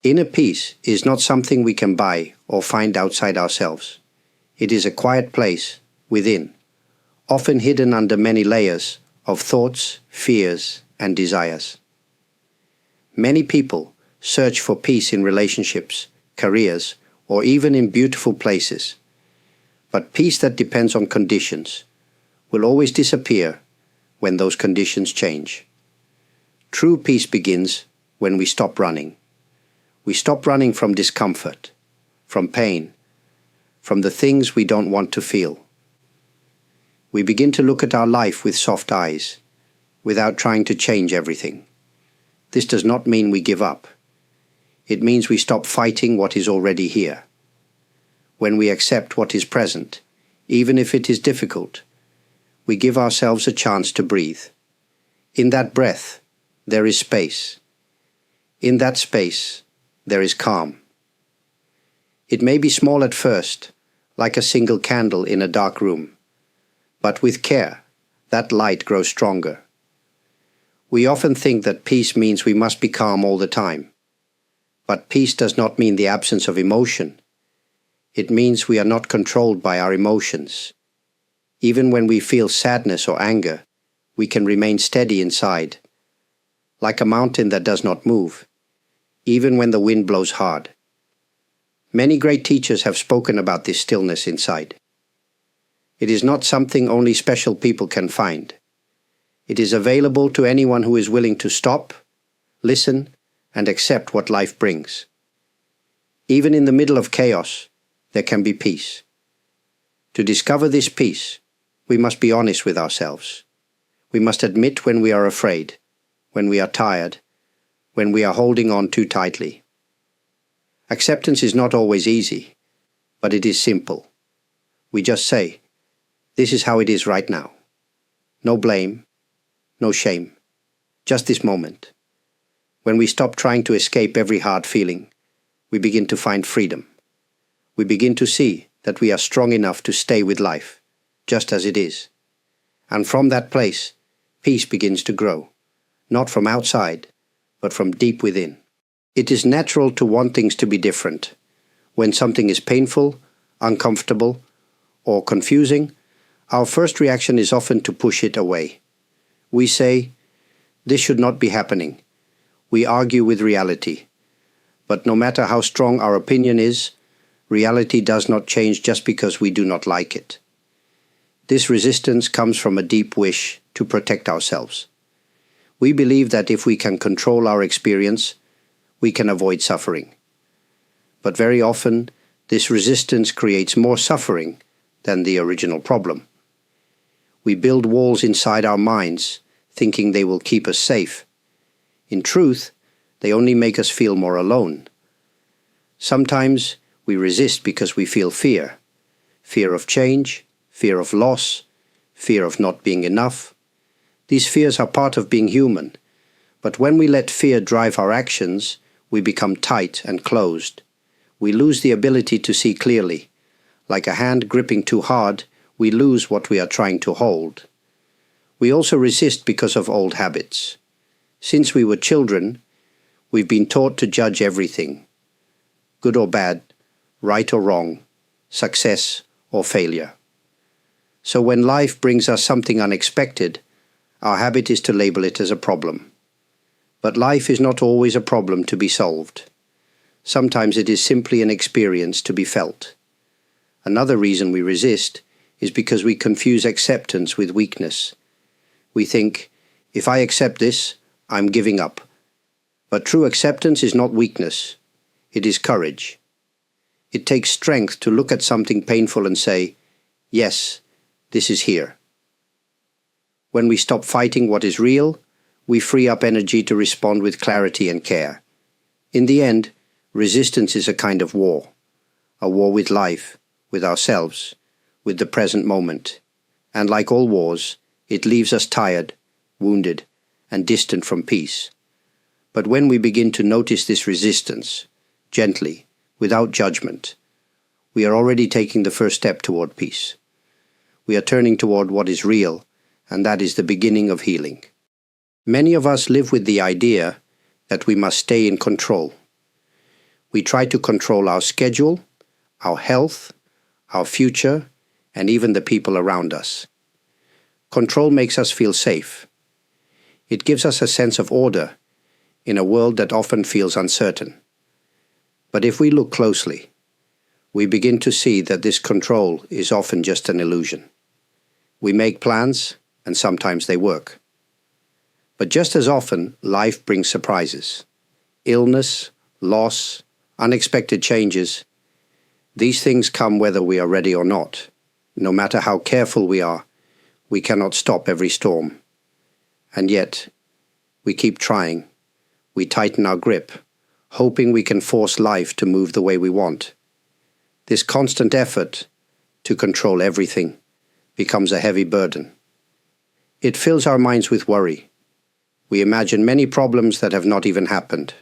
Inner peace is not something we can buy or find outside ourselves. It is a quiet place within, often hidden under many layers of thoughts, fears, and desires. Many people search for peace in relationships, careers, or even in beautiful places. But peace that depends on conditions will always disappear when those conditions change. True peace begins when we stop running. We stop running from discomfort, from pain, from the things we don't want to feel. We begin to look at our life with soft eyes, without trying to change everything. This does not mean we give up. It means we stop fighting what is already here. When we accept what is present, even if it is difficult, we give ourselves a chance to breathe. In that breath, there is space. In that space, there is calm. It may be small at first, like a single candle in a dark room, but with care, that light grows stronger. We often think that peace means we must be calm all the time. But peace does not mean the absence of emotion. It means we are not controlled by our emotions. Even when we feel sadness or anger, we can remain steady inside, like a mountain that does not move, even when the wind blows hard. Many great teachers have spoken about this stillness inside. It is not something only special people can find. It is available to anyone who is willing to stop, listen, and accept what life brings. Even in the middle of chaos, there can be peace. To discover this peace, we must be honest with ourselves. We must admit when we are afraid, when we are tired, when we are holding on too tightly. Acceptance is not always easy, but it is simple. We just say, "This is how it is right now." No blame, no shame, just this moment. When we stop trying to escape every hard feeling, we begin to find freedom. We begin to see that we are strong enough to stay with life, just as it is. And from that place, peace begins to grow, not from outside, but from deep within. It is natural to want things to be different. When something is painful, uncomfortable, or confusing, our first reaction is often to push it away. We say, "This should not be happening." We argue with reality. But no matter how strong our opinion is, reality does not change just because we do not like it. This resistance comes from a deep wish to protect ourselves. We believe that if we can control our experience, we can avoid suffering. But very often, this resistance creates more suffering than the original problem. We build walls inside our minds, thinking they will keep us safe. In truth, they only make us feel more alone. Sometimes we resist because we feel fear. Fear of change, fear of loss, fear of not being enough. These fears are part of being human. But when we let fear drive our actions, we become tight and closed. We lose the ability to see clearly. Like a hand gripping too hard, we lose what we are trying to hold. We also resist because of old habits. Since we were children, we've been taught to judge everything, good or bad, right or wrong, success or failure. So when life brings us something unexpected, our habit is to label it as a problem. But life is not always a problem to be solved. Sometimes it is simply an experience to be felt. Another reason we resist is because we confuse acceptance with weakness. We think, "If I accept this, I'm giving up." But true acceptance is not weakness. It is courage. It takes strength to look at something painful and say, "Yes, this is here." When we stop fighting what is real, we free up energy to respond with clarity and care. In the end, resistance is a kind of war. A war with life, with ourselves, with the present moment. And like all wars, it leaves us tired, wounded, and distant from peace. But when we begin to notice this resistance, gently, without judgment, we are already taking the first step toward peace. We are turning toward what is real, and that is the beginning of healing. Many of us live with the idea that we must stay in control. We try to control our schedule, our health, our future, and even the people around us. Control makes us feel safe. It gives us a sense of order in a world that often feels uncertain. But if we look closely, we begin to see that this control is often just an illusion. We make plans, and sometimes they work. But just as often, life brings surprises. Illness, loss, unexpected changes. These things come whether we are ready or not. No matter how careful we are, we cannot stop every storm. And yet, we keep trying. We tighten our grip, hoping we can force life to move the way we want. This constant effort to control everything becomes a heavy burden. It fills our minds with worry. We imagine many problems that have not even happened.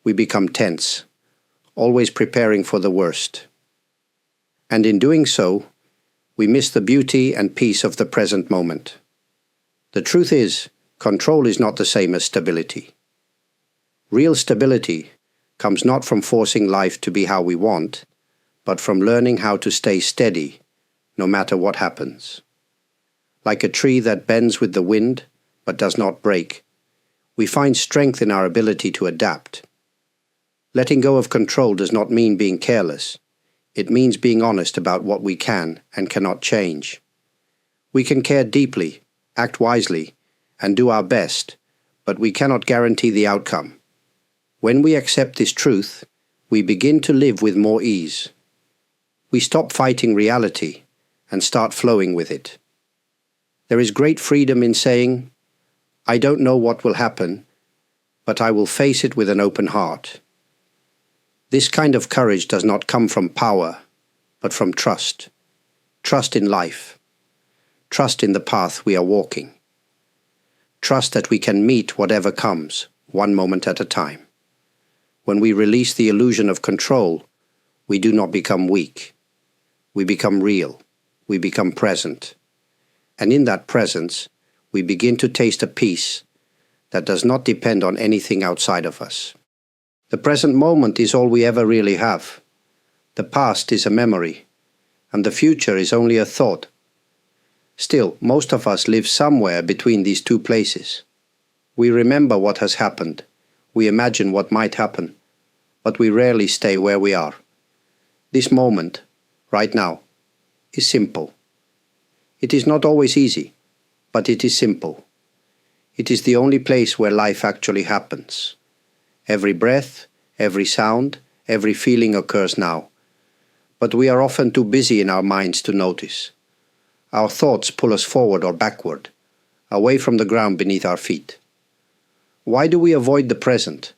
We become tense, always preparing for the worst. And in doing so, we miss the beauty and peace of the present moment. The truth is, control is not the same as stability. Real stability comes not from forcing life to be how we want, but from learning how to stay steady, no matter what happens. Like a tree that bends with the wind, but does not break, we find strength in our ability to adapt. Letting go of control does not mean being careless. It means being honest about what we can and cannot change. We can care deeply, act wisely, and do our best, but we cannot guarantee the outcome. When we accept this truth, we begin to live with more ease. We stop fighting reality and start flowing with it. There is great freedom in saying, "I don't know what will happen, but I will face it with an open heart." This kind of courage does not come from power, but from trust. Trust in life. Trust in the path we are walking. Trust that we can meet whatever comes, one moment at a time. When we release the illusion of control, we do not become weak. We become real. We become present. And in that presence, we begin to taste a peace that does not depend on anything outside of us. The present moment is all we ever really have. The past is a memory, and the future is only a thought. Still, most of us live somewhere between these two places. We remember what has happened, we imagine what might happen, but we rarely stay where we are. This moment, right now, is simple. It is not always easy, but it is simple. It is the only place where life actually happens. Every breath, every sound, every feeling occurs now. But we are often too busy in our minds to notice. Our thoughts pull us forward or backward, away from the ground beneath our feet. Why do we avoid the present?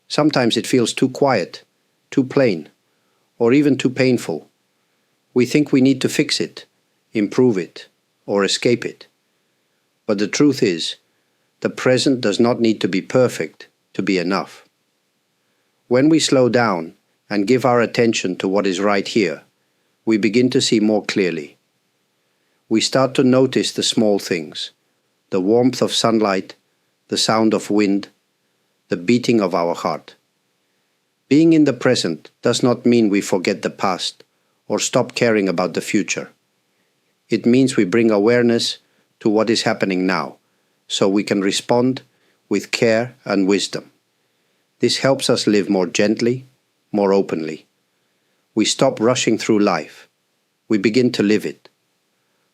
Sometimes it feels too quiet, too plain, or even too painful. We think we need to fix it, improve it, or escape it. But the truth is, the present does not need to be perfect to be enough. When we slow down and give our attention to what is right here, we begin to see more clearly. We start to notice the small things, the warmth of sunlight, the sound of wind, the beating of our heart. Being in the present does not mean we forget the past or stop caring about the future. It means we bring awareness to what is happening now, so we can respond with care and wisdom. This helps us live more gently, more openly. We stop rushing through life. We begin to live it.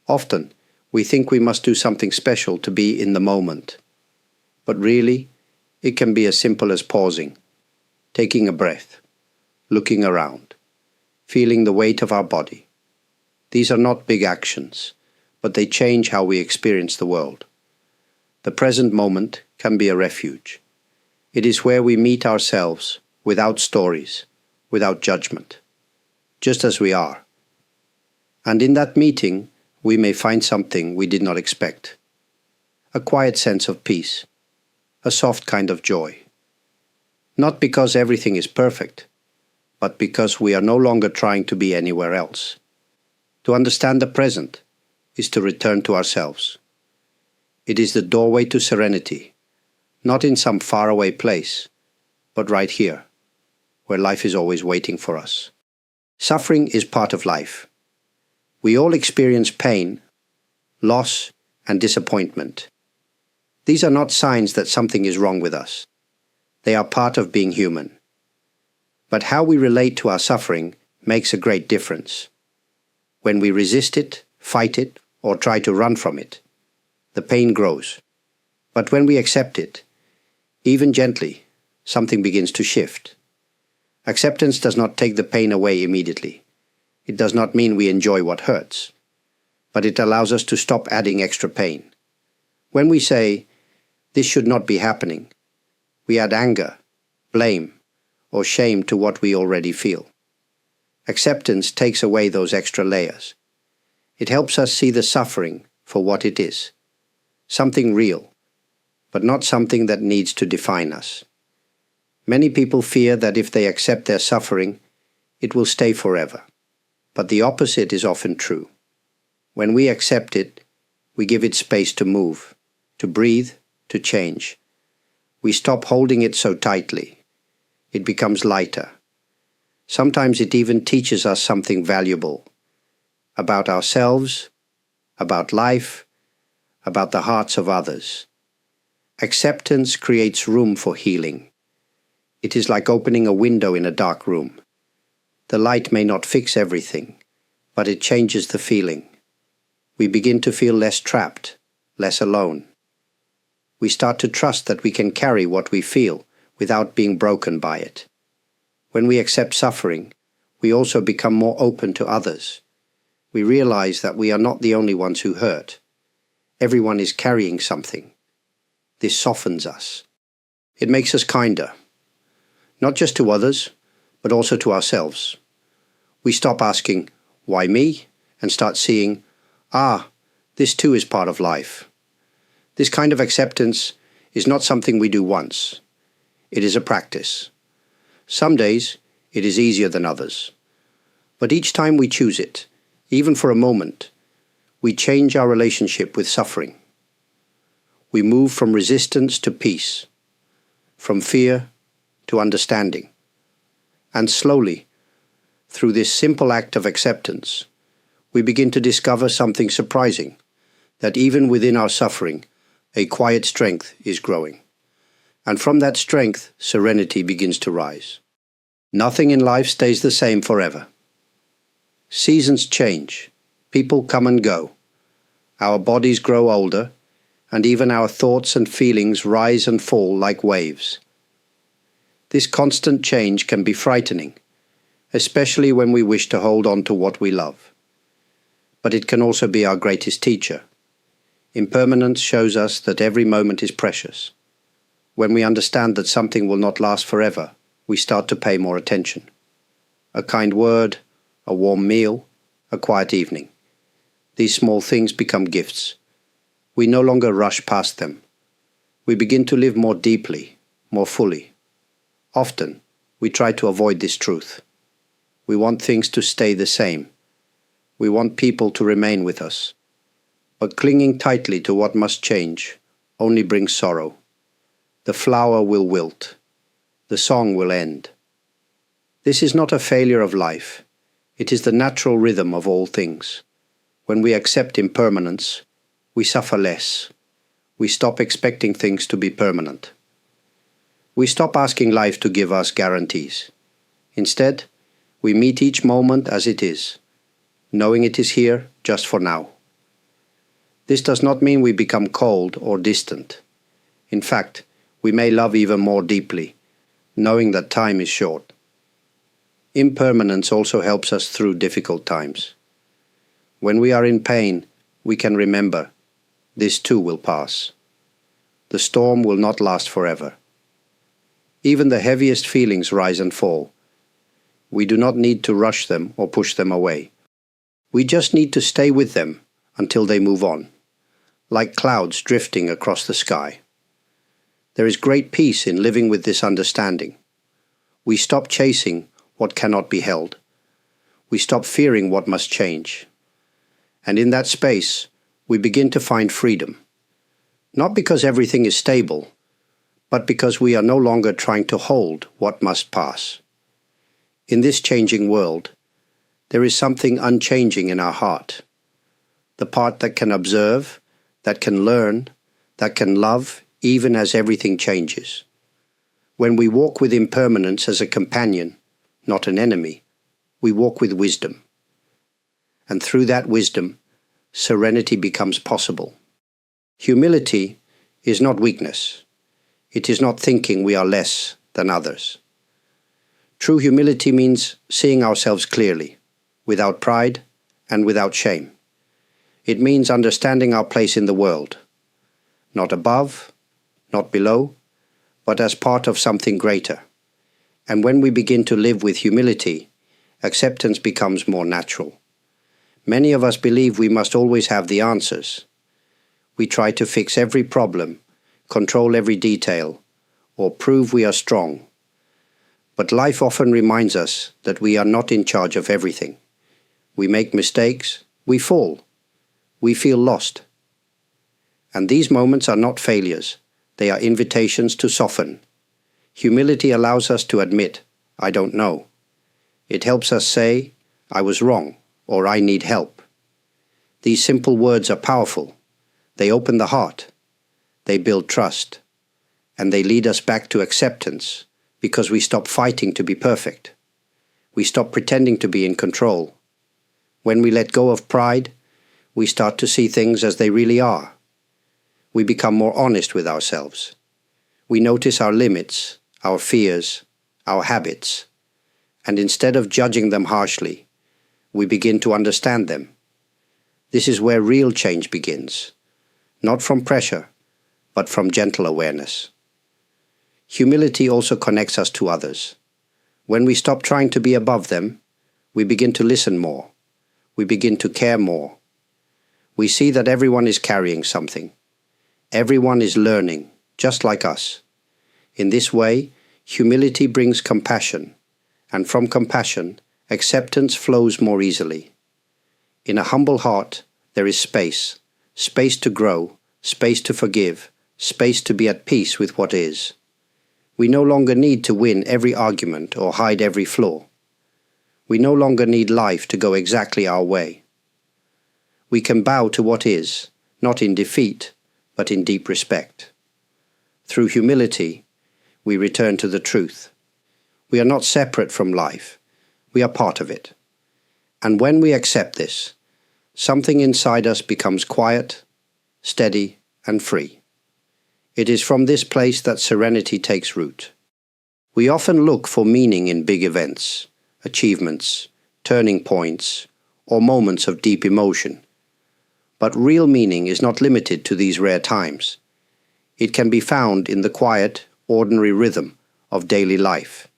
Often, we think we must do something special to be in the moment. But really, it can be as simple as pausing, taking a breath, looking around, feeling the weight of our body. These are not big actions, but they change how we experience the world. The present moment can be a refuge. It is where we meet ourselves without stories, without judgment, just as we are. And in that meeting, we may find something we did not expect. A quiet sense of peace, a soft kind of joy. Not because everything is perfect, but because we are no longer trying to be anywhere else. To understand the present is to return to ourselves. It is the doorway to serenity, not in some faraway place, but right here. where life is always waiting for us. Suffering is part of life. We all experience pain, loss, and disappointment. These are not signs that something is wrong with us. They are part of being human. But how we relate to our suffering makes a great difference. When we resist it, fight it, or try to run from it, the pain grows. But when we accept it, even gently, something begins to shift. Acceptance does not take the pain away immediately. It does not mean we enjoy what hurts, but it allows us to stop adding extra pain. When we say, "This should not be happening," we add anger, blame, or shame to what we already feel. Acceptance takes away those extra layers. It helps us see the suffering for what it is, something real, but not something that needs to define us. Many people fear that if they accept their suffering, it will stay forever. But the opposite is often true. When we accept it, we give it space to move, to breathe, to change. We stop holding it so tightly. It becomes lighter. Sometimes it even teaches us something valuable about ourselves, about life, about the hearts of others. Acceptance creates room for healing. It is like opening a window in a dark room. The light may not fix everything, but it changes the feeling. We begin to feel less trapped, less alone. We start to trust that we can carry what we feel without being broken by it. When we accept suffering, we also become more open to others. We realize that we are not the only ones who hurt. Everyone is carrying something. This softens us. It makes us kinder. Not just to others, but also to ourselves. We stop asking, "Why me?" and start seeing, this too is part of life. This kind of acceptance is not something we do once. It is a practice. Some days it is easier than others. But each time we choose it, even for a moment, we change our relationship with suffering. We move from resistance to peace, from fear to understanding. And slowly, through this simple act of acceptance, we begin to discover something surprising, that even within our suffering, a quiet strength is growing. And from that strength, serenity begins to rise. Nothing in life stays the same forever. Seasons change, people come and go, our bodies grow older, and even our thoughts and feelings rise and fall like waves. This constant change can be frightening, especially when we wish to hold on to what we love. But it can also be our greatest teacher. Impermanence shows us that every moment is precious. When we understand that something will not last forever, we start to pay more attention. A kind word, a warm meal, a quiet evening. These small things become gifts. We no longer rush past them. We begin to live more deeply, more fully. Often, we try to avoid this truth. We want things to stay the same. We want people to remain with us. But clinging tightly to what must change only brings sorrow. The flower will wilt. The song will end. This is not a failure of life. It is the natural rhythm of all things. When we accept impermanence, we suffer less. We stop expecting things to be permanent. We stop asking life to give us guarantees. Instead, we meet each moment as it is, knowing it is here just for now. This does not mean we become cold or distant. In fact, we may love even more deeply, knowing that time is short. Impermanence also helps us through difficult times. When we are in pain, we can remember, this too will pass. The storm will not last forever. Even the heaviest feelings rise and fall. We do not need to rush them or push them away. We just need to stay with them until they move on, like clouds drifting across the sky. There is great peace in living with this understanding. We stop chasing what cannot be held. We stop fearing what must change. And in that space, we begin to find freedom. Not because everything is stable, but because we are no longer trying to hold what must pass. In this changing world, there is something unchanging in our heart. The part that can observe, that can learn, that can love, even as everything changes. When we walk with impermanence as a companion, not an enemy, we walk with wisdom. And through that wisdom, serenity becomes possible. Humility is not weakness. It is not thinking we are less than others. True humility means seeing ourselves clearly, without pride and without shame. It means understanding our place in the world, not above, not below, but as part of something greater. And when we begin to live with humility, acceptance becomes more natural. Many of us believe we must always have the answers. We try to fix every problem, control every detail, or prove we are strong. But life often reminds us that we are not in charge of everything. We make mistakes, we fall, we feel lost. And these moments are not failures, they are invitations to soften. Humility allows us to admit, I don't know. It helps us say, I was wrong, or I need help. These simple words are powerful. They open the heart. They build trust. And they lead us back to acceptance, because we stop fighting to be perfect. We stop pretending to be in control. When we let go of pride, we start to see things as they really are. We become more honest with ourselves. We notice our limits, our fears, our habits, and instead of judging them harshly, we begin to understand them. This is where real change begins, not from pressure, but from gentle awareness. Humility also connects us to others. When we stop trying to be above them, we begin to listen more. We begin to care more. We see that everyone is carrying something. Everyone is learning, just like us. In this way, humility brings compassion, and from compassion, acceptance flows more easily. In a humble heart, there is space to grow, space to forgive, space to be at peace with what is. We no longer need to win every argument or hide every flaw. We no longer need life to go exactly our way. We can bow to what is, not in defeat, but in deep respect. Through humility, we return to the truth. We are not separate from life. We are part of it. And when we accept this, something inside us becomes quiet, steady, and free. It is from this place that serenity takes root. We often look for meaning in big events, achievements, turning points, or moments of deep emotion. But real meaning is not limited to these rare times. It can be found in the quiet, ordinary rhythm of daily life.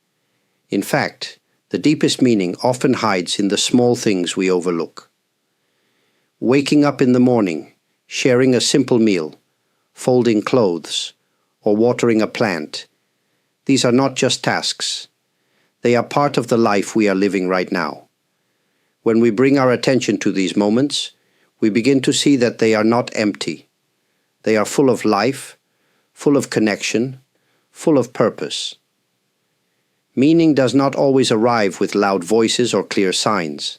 In fact, the deepest meaning often hides in the small things we overlook. Waking up in the morning, sharing a simple meal, folding clothes, or watering a plant, these are not just tasks. They are part of the life we are living right now. When we bring our attention to these moments, we begin to see that they are not empty. They are full of life, full of connection, full of purpose. Meaning does not always arrive with loud voices or clear signs.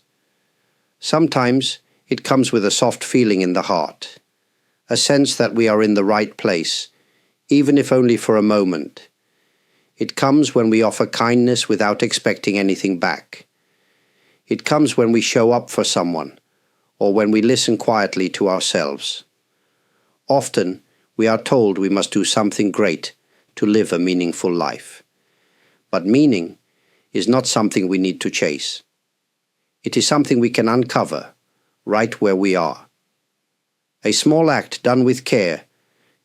Sometimes it comes with a soft feeling in the heart, a sense that we are in the right place, even if only for a moment. It comes when we offer kindness without expecting anything back. It comes when we show up for someone, or when we listen quietly to ourselves. Often, we are told we must do something great to live a meaningful life. But meaning is not something we need to chase. It is something we can uncover right where we are. A small act done with care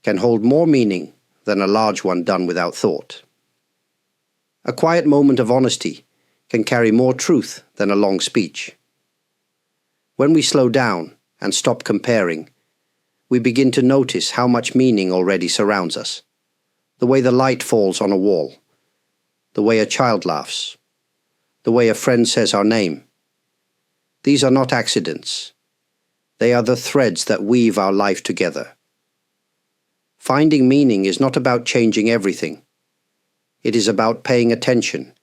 can hold more meaning than a large one done without thought. A quiet moment of honesty can carry more truth than a long speech. When we slow down and stop comparing, we begin to notice how much meaning already surrounds us. The way the light falls on a wall, the way a child laughs, the way a friend says our name. These are not accidents. They are the threads that weave our life together. Finding meaning is not about changing everything. It is about paying attention.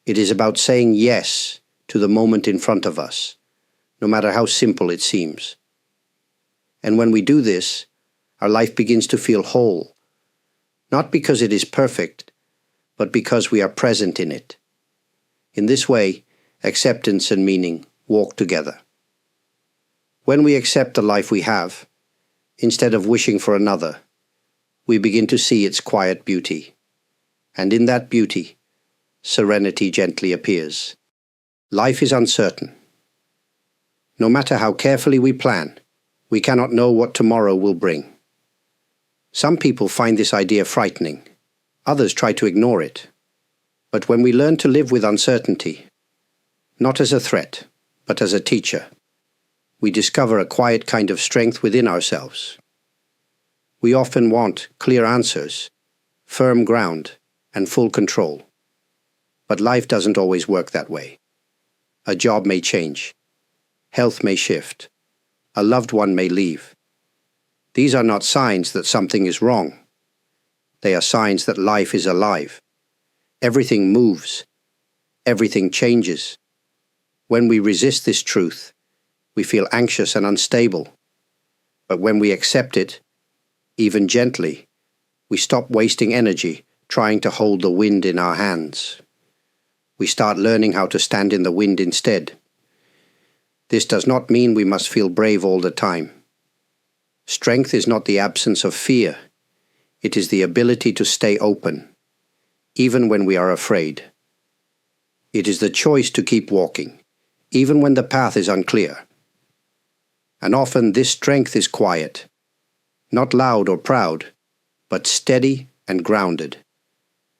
It is about saying yes to the moment in front of us, no matter how simple it seems. And when we do this, our life begins to feel whole, not because it is perfect, but because we are present in it. In this way, acceptance and meaning walk together. When we accept the life we have, instead of wishing for another, we begin to see its quiet beauty. And in that beauty, serenity gently appears. Life is uncertain. No matter how carefully we plan, we cannot know what tomorrow will bring. Some people find this idea frightening. Others try to ignore it. But when we learn to live with uncertainty, not as a threat, but as a teacher, we discover a quiet kind of strength within ourselves. We often want clear answers, firm ground, and full control. But life doesn't always work that way. A job may change. Health may shift. A loved one may leave. These are not signs that something is wrong. They are signs that life is alive. Everything moves. Everything changes. When we resist this truth, we feel anxious and unstable. But when we accept it, even gently, we stop wasting energy trying to hold the wind in our hands. We start learning how to stand in the wind instead. This does not mean we must feel brave all the time. Strength is not the absence of fear. It is the ability to stay open, even when we are afraid. It is the choice to keep walking, even when the path is unclear. And often this strength is quiet, not loud or proud, but steady and grounded.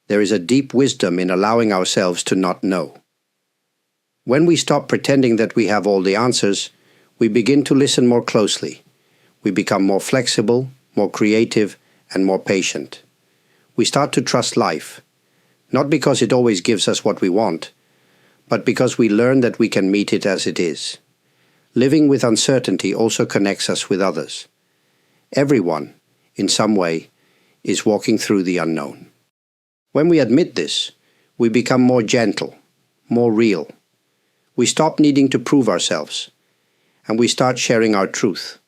There is a deep wisdom in allowing ourselves to not know. When we stop pretending that we have all the answers, we begin to listen more closely. We become more flexible, more creative, and more patient. We start to trust life, not because it always gives us what we want, but because we learn that we can meet it as it is. Living with uncertainty also connects us with others. Everyone, in some way, is walking through the unknown. When we admit this, we become more gentle, more real. We stop needing to prove ourselves, and we start sharing our truth.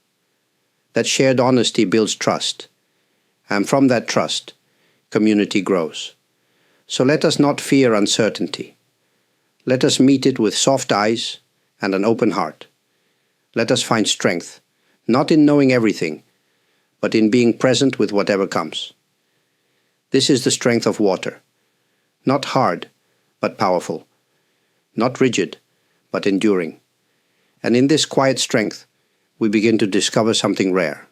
That shared honesty builds trust, and from that trust, community grows. So let us not fear uncertainty. Let us meet it with soft eyes and an open heart. Let us find strength, not in knowing everything, but in being present with whatever comes. This is the strength of water, not hard, but powerful, not rigid, but enduring. And in this quiet strength, we begin to discover something rare,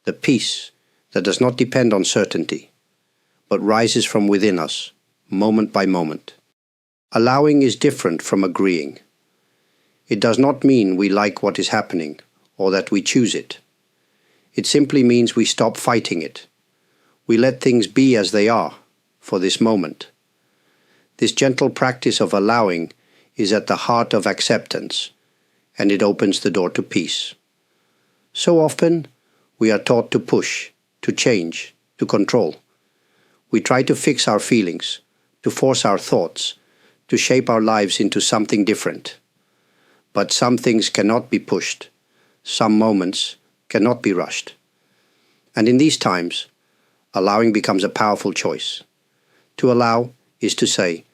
the peace that does not depend on certainty, but rises from within us, moment by moment. Allowing is different from agreeing. It does not mean we like what is happening, or that we choose it. It simply means we stop fighting it. We let things be as they are, for this moment. This gentle practice of allowing is at the heart of acceptance, and it opens the door to peace. So often, we are taught to push, to change, to control. We try to fix our feelings, to force our thoughts, to shape our lives into something different. But some things cannot be pushed. Some moments cannot be rushed. And in these times, allowing becomes a powerful choice. To allow is to say,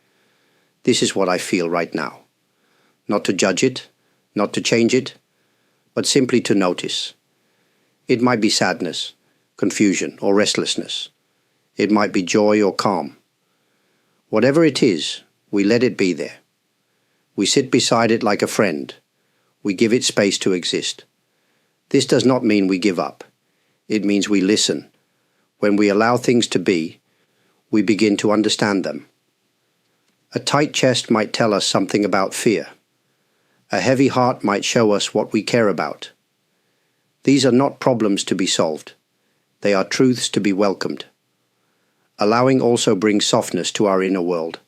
this is what I feel right now. Not to judge it, not to change it, but simply to notice. It might be sadness, confusion, or restlessness. It might be joy or calm. Whatever it is, we let it be there. We sit beside it like a friend. We give it space to exist. This does not mean we give up. It means we listen. When we allow things to be, we begin to understand them. A tight chest might tell us something about fear. A heavy heart might show us what we care about. These are not problems to be solved. They are truths to be welcomed. Allowing also brings softness to our inner world.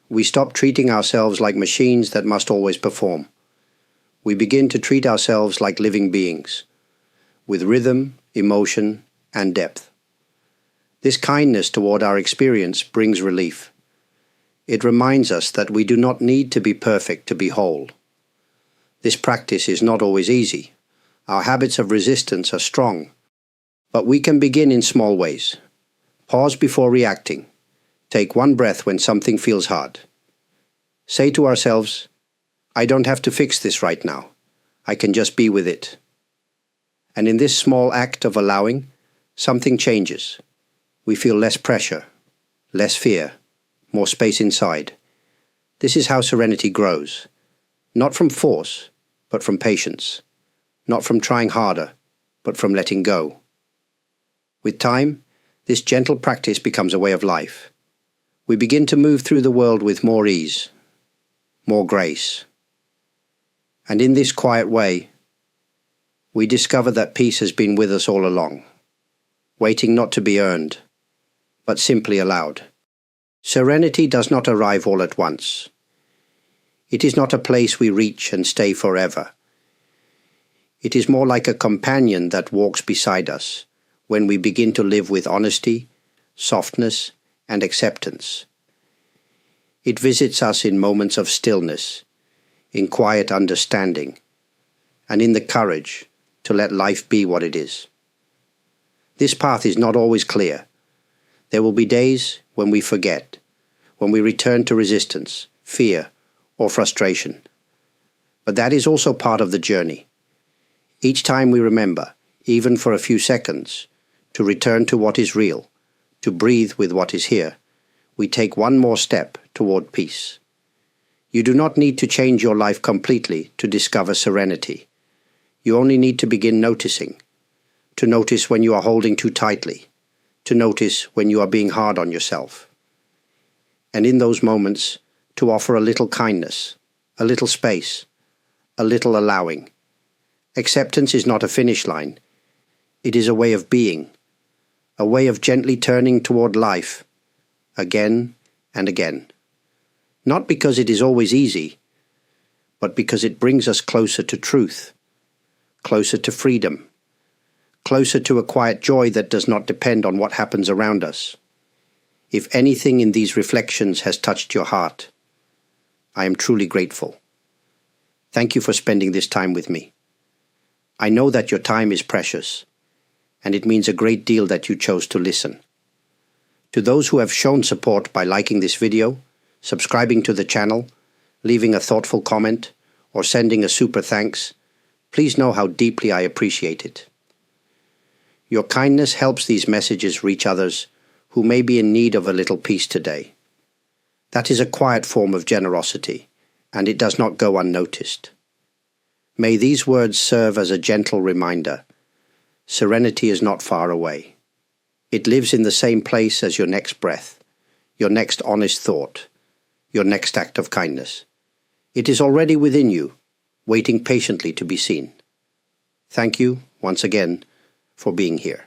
We stop treating ourselves like machines that must always perform. We begin to treat ourselves like living beings, with rhythm, emotion, and depth. This kindness toward our experience brings relief. It reminds us that we do not need to be perfect to be whole. This practice is not always easy. Our habits of resistance are strong. But we can begin in small ways. Pause before reacting. Take one breath when something feels hard. Say to ourselves, I don't have to fix this right now. I can just be with it. And in this small act of allowing, something changes. We feel less pressure, less fear, more space inside. This is how serenity grows. Not from force, but from patience. Not from trying harder, but from letting go. With time, this gentle practice becomes a way of life. We begin to move through the world with more ease, more grace. And in this quiet way, we discover that peace has been with us all along, waiting not to be earned, but simply allowed. Serenity does not arrive all at once. It is not a place we reach and stay forever. It is more like a companion that walks beside us when we begin to live with honesty, softness, and acceptance. It visits us in moments of stillness, in quiet understanding, and in the courage to let life be what it is. This path is not always clear. There will be days when we forget, when we return to resistance, fear, or frustration. But that is also part of the journey. Each time we remember, even for a few seconds, to return to what is real, to breathe with what is here, we take one more step toward peace. You do not need to change your life completely to discover serenity. You only need to begin noticing, to notice when you are holding too tightly, to notice when you are being hard on yourself. And in those moments, to offer a little kindness, a little space, a little allowing. Acceptance is not a finish line. It is a way of being, a way of gently turning toward life, again and again. Not because it is always easy, but because it brings us closer to truth, closer to freedom, closer to a quiet joy that does not depend on what happens around us. If anything in these reflections has touched your heart, I am truly grateful. Thank you for spending this time with me. I know that your time is precious, and it means a great deal that you chose to listen. To those who have shown support by liking this video, subscribing to the channel, leaving a thoughtful comment, or sending a super thanks, please know how deeply I appreciate it. Your kindness helps these messages reach others who may be in need of a little peace today. That is a quiet form of generosity, and it does not go unnoticed. May these words serve as a gentle reminder. Serenity is not far away. It lives in the same place as your next breath, your next honest thought, your next act of kindness. It is already within you, waiting patiently to be seen. Thank you, once again, for being here.